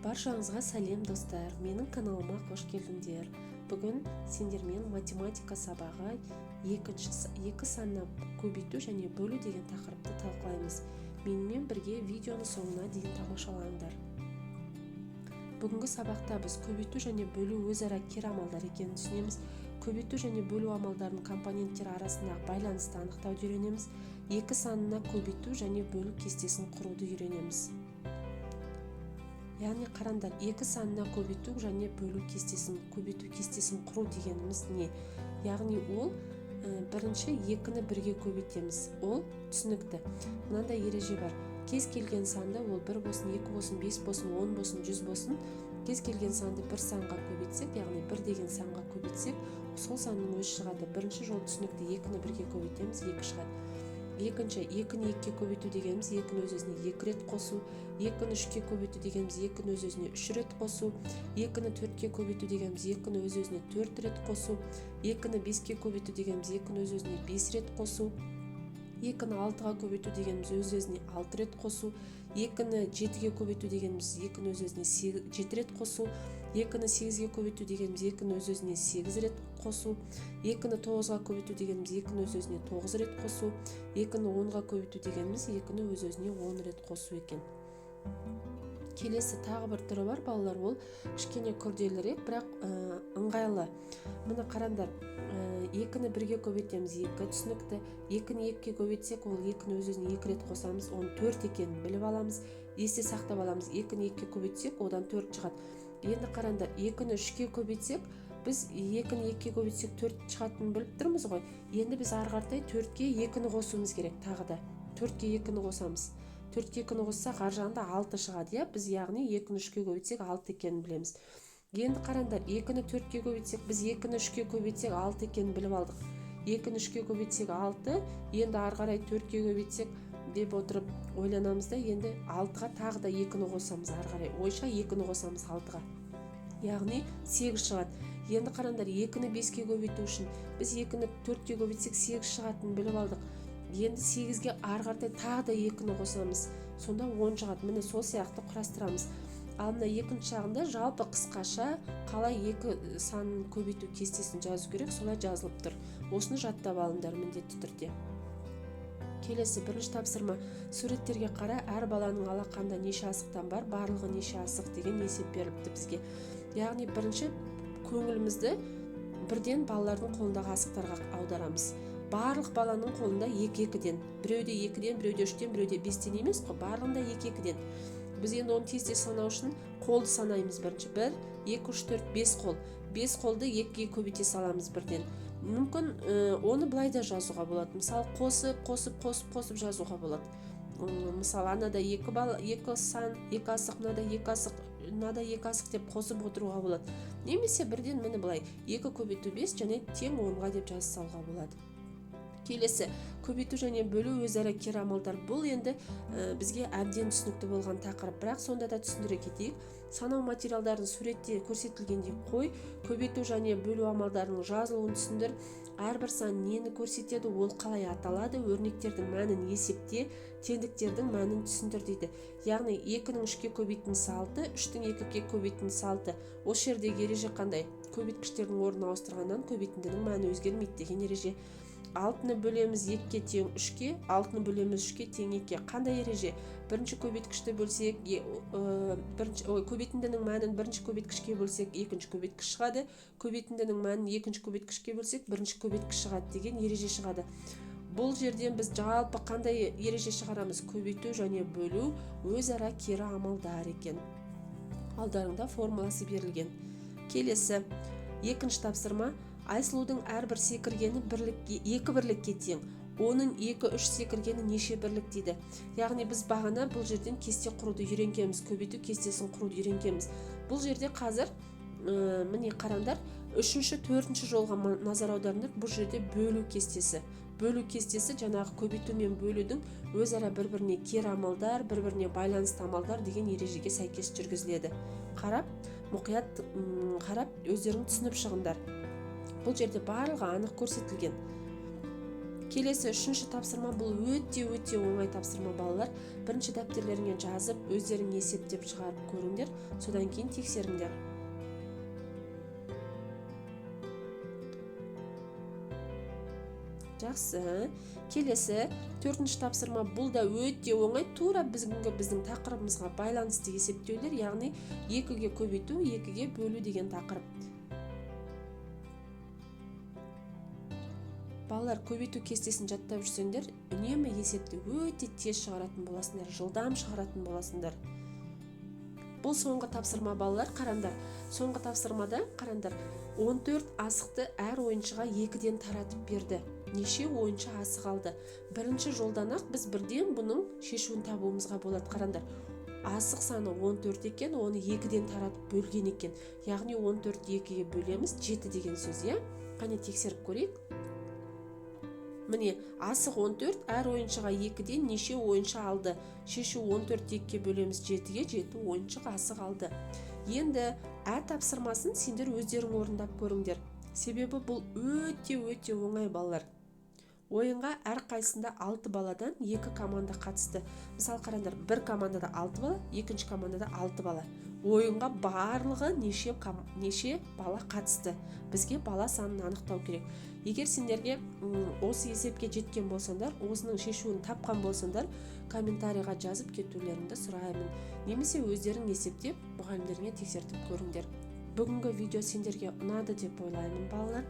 Баршаңызға сәлем достар, менің каналыма қош келдіңдер. Бүгін сендермен математика сабағы екі санны көбейту және бөлу деген тақырыпты талқылаймыз. Менімен бірге видеоны соңына дейін тамашалаңдар. Бүгінгі сабақта біз көбейту және бөлу өзара кері амалдар екенін түсінеміз. Көбейту және бөлу амалдарының компоненттері арасындағы байланысты анықтауды үйренеміз. Екі санына көбейту және бөлу кестесін құруды үйренеміз. Яғни қараңдар, екі санына көбейту және бөлу кестесін, көбейту кестесін құру дегеніміз не? Яғни ол бірінші екіні бірге көбейтеміз. Ол түсінікті. Мынандай ереже бар. Кез келген санды, ол 1 болсын, 2 болсын, 5 болсын, 10 болсын, 100 болсын, кез келген санды бір санға көбейтсек, яғни 1 деген санға көбейтсек, сол санның өзі шығады. Бірінші жол түсінікті, екіні бірге көбейтеміз, 2 шығады. Екінші, екіні 2-ке көбейту дегеніміз екіні өз-өзіне 2 рет қосу, екіні 3-ке көбейту дегеніміз екіні өз-өзіне 3 рет қосу, екіні 4-ке көбейту дегеніміз екіні өз-өзіне 4 рет қосу, екіні 5-ке көбейту дегеніміз екіні өз-өзіне 5 рет қосу, екіні 6-ға көбейту дегеніміз өз-өзіне 6 рет қосу, екіні 7-ге көбейту дегеніміз екіні өз-өзіне 7 рет қосу, екіні 8-ге көбейту дегеніміз екіні өз-өзіне 8 рет қосу, екіні 9-ға көбейту дегеніміз екіні өз-өзіне 9 рет қосу, екіні 10-ға көбейту дегеніміз екіні өз-өзіне 10 рет қосу екен. Келесі тағы бір түрі бар, балалар, ол кішкене күрделірек, бірақ ыңғайлы. Мына қараңдар, екіні 1-ге көбейтеміз, 2 түсінікті. Екіні 2-ге көбейтсек, ол екіні өз-өзіне 2 рет қосамыз, оны 4 екенін біліп аламыз, есте сақтап аламыз. Екіні 2-ге көбейтсек, одан 4 шығады. Енді қараңдар, екіні 3-ке көбейтсек, біз екіні 2-ге көбейтсек 4 шығатынын біліп тұрмыз ғой. Енді біз ары қаратай 4-ке 2-ні қосуымыз керек, тағы да. 4-ке 2-ні қосамыз. 4-ке 2-ні қоссақ, ар жағында 6 шығады, иә? Біз яғни 2-ні 3-ке көбейтсек 6 екенін білеміз. Енді қараңдар, 2-ні 4-ке көбейтсек, біз 2-ні 3-ке көбейтсек 6 екенін біліп алдық. 2-ні 3-ке көбейтсек 6, енді ары қарай 4-ке көбейтсек деп отырып ойланамыз да, енді 6-ға тағы да 2-ні қосамыз, ары қарай ойша 2-ні қосамыз 6-ға. Яғни 8 шығады. Енді қараңдар, 2-ні 5-ке көбейту үшін біз 2-ні 4-ке көбейтсек 8 шығатынын біліп алдық. Енді 8-ге ары қаратай тағы да 2-ні қосамыз. Сонда 10 шығады. Міне сол сияқты құрастырамыз. Ал мына екінші жағында жалпы қысқаша қалай екі санын көбейту кестесін жазу керек, солай жазылып тұр. Осыны жаттап алыңдар міндетті түрде. Келесі бірінші тапсырма. Суреттерге қара, әр баланың алақанда неше асықтан бар, барлығы неше асық деген есеп беріліпті бізге. Яғни бірінші көңілімізді бірден балалардың қолындағы асықтарға аударамыз. Барлық баланың қолында 2-2-ден, біреуде 2-ден, біреуде 3-ден, біреуде 5-ден емес қой, барлығында 2-2-ден. Біз енді оны тез санау үшін қолды санаймыз бірінші. 1, 2, 3, 4, 5 қол. 5 қолды 2-ге көбейте саламыз бірден. Мүмкін оны былай да жазуға болады. Мысалы, қосып жазуға болады. Мысалы, анада 2 сан, 2 асық, мынада 2 асық, мынада 2 асық деп қосып отыруға болады. Немесе бірден міне былай 2 көбейту 5 және тең 10-ға деп жазып салуға болады. Келесі, көбейту және бөлу өзара кері амалдар. Бұл енді бізге әбден түсінікті болған тақырып, бірақ сонда да түсіндіре кетейік. Санау материалдарын суретте көрсетілгендей қой, көбейту және бөлу амалдарының жазылуын түсіндір. Әрбір сан нені көрсетеді, ол қалай аталады, өрнектердің мәнін есепте, теңдіктердің мәнін түсіндір дейді. Яғни 2-нің 3-ке көбейтіндісі 6, 3-тің 2-ге көбейтіндісі 6. Осы жердегі ереже қандай? Көбейткіштердің орнын ауыстырғаннан көбейтіндінің мәні өзгермейді деген ереже. 6-ны бөлеміз 2-ке тең 3-ке, 6-ны бөлеміз 3-ке тең 2-ке. Қандай ереже? Бірінші көбейткішті бөлсек, көбейтіндінің мәнін бірінші көбейткішке бөлсек, екінші көбейткіш шығады. Көбейтіндінің мәнін екінші көбейткішке бөлсек, бірінші көбейткіш шығады деген ереже шығады. Бұл жерден біз жалпы қандай ереже шығарамыз? Көбейту және бөлу өзара кері амалдар екен. Алдарыңда формуласы берілген. Келесі, екінші тапсырма. Айсұлудың әрбір секіргені 2 бірлікке тең. Оның 2-3 секіргені неше бірлік дейді. Яғни біз бағана бұл жерден кесте құруды үйренгенбіз, көбейту кестесін құруды үйренгенбіз. Бұл жерде қазір міне қараңдар, 3-4 жолға назар аударыңдар. Бұл жерде бөлу кестесі. Бөлу кестесі жаңағы көбейту мен бөлудің өзара бір-біріне кері амалдар, бір-біріне байланысты амалдар деген ережеге сәйкес жүргізіледі. Қарап, мұқият өздерің түсініп шығыңдар. Бұл жерде барлығы анық көрсетілген. Келесі үшінші тапсырма бұл өте оңай тапсырма балалар. Бірінші дәптерлеріңе жазып, өздерің есептеп шығарып көріңдер, содан кейін тексеріңдер. Жақсы. Келесі төртінші тапсырма бұл да өте оңай, тура біздің тақырыбымызға байланысты есептеулер, яғни 2-ге көбейту, 2-ге бөлу деген тақырып. Балалар, көбейту кестесін жаттап жүрсеңдер, үнемі есепті өте тез шығаратын боласыңдар, жылдам шығаратын боласыңдар. Бұл соңғы тапсырма балалар, қараңдар. Соңғы тапсырмада қараңдар, 14 асықты әр ойыншыға 2-ден таратып берді. Неше ойыншы асық алды? Бірінші жолдан ақ біз бірден бұның шешуін табуымызға болады. Қараңдар, асық саны 14 екен, оны 2-ден таратып бөлген екен. Яғни 14 2-ге бөлеміз 7 деген сөз, иә? Қане тексеріп көрейік. Міне, асық 14, әр ойыншыға 2-ден неше ойыншы алды? Шешу 14 2-ге бөлеміз 7-ге, 7 ойыншық асық алды. Енді ә тапсырмасын сендер өздерің орындап көріңдер. Себебі бұл өте оңай балалар. Ойынға әр қайсында 6 баладан 2 команда қатысты. Мысалы қараңдар, бір командада 6 бала, екінші командада 6 бала. Ойынға барлығы неше бала қатысты. Бізге бала санын анықтау керек. Егер сендерге осы есепке жеткен болсаңдар, осының шешуін тапқан болсаңдар, комментарийға жазып кетулеріңді сұраймын. Немесе өздерің есептеп, мұғалімдеріңе тексертіп көріңдер. Бүгінгі видео сендерге ұнады деп ойлаймын балалар.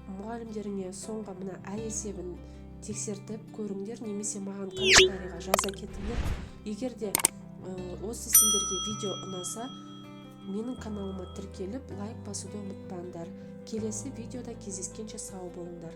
Мұғалімдеріңе соңғы мына есебін тексертіп көріңдер, немесе маған комментарийға жаза кетіңдер. Егер де осы сендерге видео ұнаса, менің каналыма тіркеліп лайк басуды ұмытпаңдар. Келесі видеода кездескенше сау болыңдар.